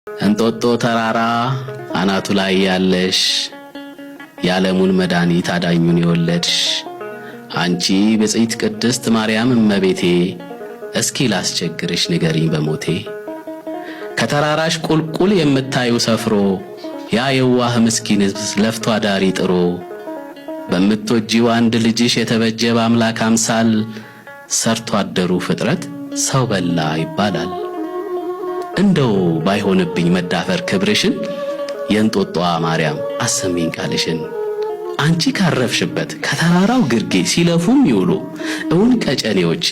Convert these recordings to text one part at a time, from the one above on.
እንጦጦ ተራራ አናቱ ላይ ያለሽ የዓለሙን መድኃኒት አዳኙን የወለድሽ አንቺ ብጽዕት ቅድስት ማርያም እመቤቴ እስኪ ላስቸግርሽ ንገሪኝ በሞቴ ከተራራሽ ቁልቁል የምታዩ ሰፍሮ ያ የዋህ ምስኪን ለፍቶ አዳሪ ጥሮ በምትወጂው አንድ ልጅሽ የተበጀ በአምላክ አምሳል ሰርቶ አደሩ ፍጥረት ሰው በላ ይባላል። እንደው ባይሆንብኝ መዳፈር ክብርሽን የእንጦጦዋ ማርያም አሰሚኝ ቃልሽን አንቺ ካረፍሽበት ከተራራው ግርጌ ሲለፉም ይውሉ እውን ቀጨኔዎች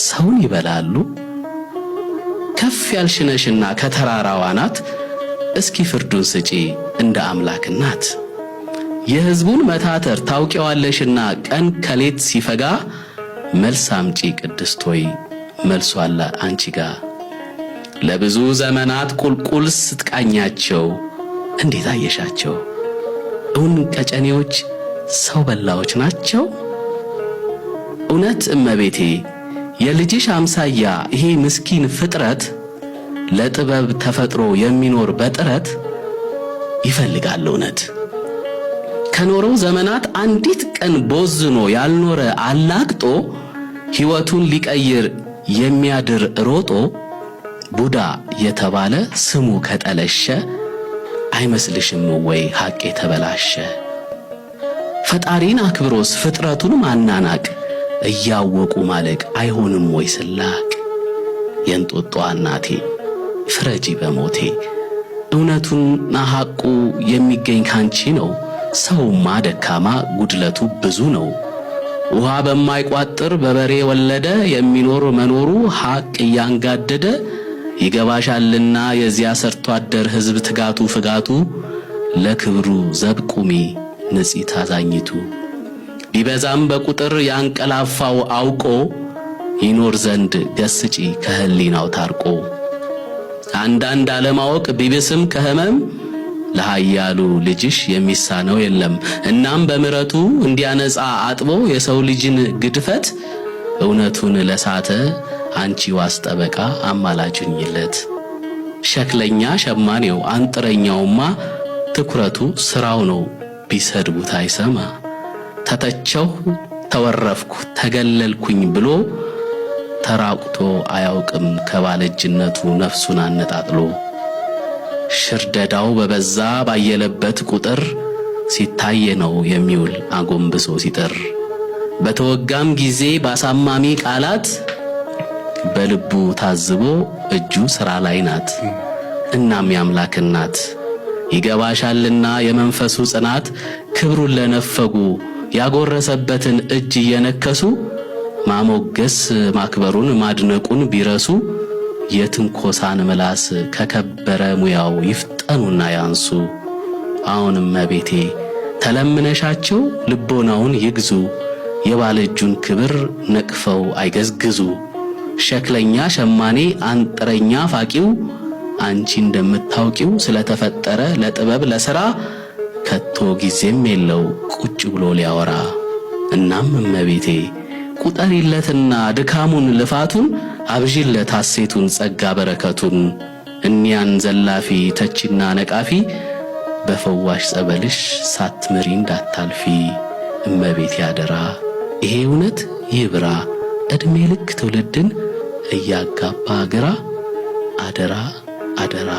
ሰውን ይበላሉ። ከፍ ያልሽነሽና ከተራራው አናት እስኪ ፍርዱን ስጪ እንደ አምላክ እናት። የሕዝቡን መታተር ታውቂዋለሽና ቀን ከሌት ሲፈጋ መልስ አምጪ ቅድስት ሆይ መልሱ አለ አንቺ ጋር። ለብዙ ዘመናት ቁልቁል ስትቃኛቸው እንዴት አየሻቸው? እውን ቀጨኔዎች ሰው በላዎች ናቸው? እውነት እመቤቴ የልጅሽ አምሳያ ይሄ ምስኪን ፍጥረት ለጥበብ ተፈጥሮ የሚኖር በጥረት ይፈልጋል እውነት። ከኖረው ዘመናት አንዲት ቀን ቦዝኖ ያልኖረ አላግጦ ሕይወቱን ሊቀይር የሚያድር ሮጦ ቡዳ የተባለ ስሙ ከጠለሸ አይመስልሽም ወይ ሐቅ የተበላሸ? ፈጣሪን አክብሮስ ፍጥረቱን ማናናቅ እያወቁ ማለቅ አይሆንም ወይ ስላቅ? የእንጦጦ እናቴ ፍረጂ በሞቴ እውነቱና ሐቁ የሚገኝ ካንቺ ነው። ሰውማ ደካማ ጉድለቱ ብዙ ነው። ውሃ በማይቋጥር በበሬ ወለደ የሚኖር መኖሩ ሐቅ እያንጋደደ ይገባሻልና የዚያ ሰርቶ አደር ሕዝብ ትጋቱ ፍጋቱ ለክብሩ ዘብቁሚ ንጽሕት አዛኝቱ። ቢበዛም በቁጥር ያንቀላፋው አውቆ ይኖር ዘንድ ገስጪ ከህሊናው ታርቆ። አንዳንድ አለማወቅ ቢብስም ከህመም ለኃያሉ ልጅሽ የሚሳነው የለም። እናም በምሕረቱ እንዲያነጻ አጥቦ የሰው ልጅን ግድፈት እውነቱን ለሳተ አንቺ ዋስ ጠበቃ አማላጅኝለት። ሸክለኛ ሸማኔው አንጥረኛውማ ትኩረቱ ስራው ነው ቢሰድቡት አይሰማ። ተተቸው ተወረፍኩ ተገለልኩኝ ብሎ ተራቁቶ አያውቅም ከባለጅነቱ ነፍሱን አነጣጥሎ። ሽርደዳው በበዛ ባየለበት ቁጥር ሲታየ ነው የሚውል አጎንብሶ ሲጥር። በተወጋም ጊዜ ባሳማሚ ቃላት በልቡ ታዝቦ እጁ ሥራ ላይ ናት። እናም የአምላክ እናት ይገባሻልና የመንፈሱ ጽናት ክብሩን ለነፈጉ ያጎረሰበትን እጅ እየነከሱ ማሞገስ ማክበሩን ማድነቁን ቢረሱ የትንኮሳን ምላስ ከከበረ ሙያው ይፍጠኑና ያንሱ። አሁንም እመቤቴ ተለምነሻቸው ልቦናውን ይግዙ የባለእጁን ክብር ነቅፈው አይገዝግዙ። ሸክለኛ ሸማኔ አንጥረኛ ፋቂው አንቺ እንደምታውቂው ስለተፈጠረ ለጥበብ ለሥራ ከቶ ጊዜም የለው ቁጭ ብሎ ሊያወራ። እናም እመቤቴ ቁጠሪለትና ድካሙን ልፋቱን አብዥለት ሐሴቱን ጸጋ በረከቱን። እኒያን ዘላፊ ተቺና ነቃፊ በፈዋሽ ጸበልሽ ሳትምሪ እንዳታልፊ። እመቤቴ አደራ ይሄ እውነት ይብራ ዕድሜ ልክ ትውልድን እያጋባ ግራ። አደራ አደራ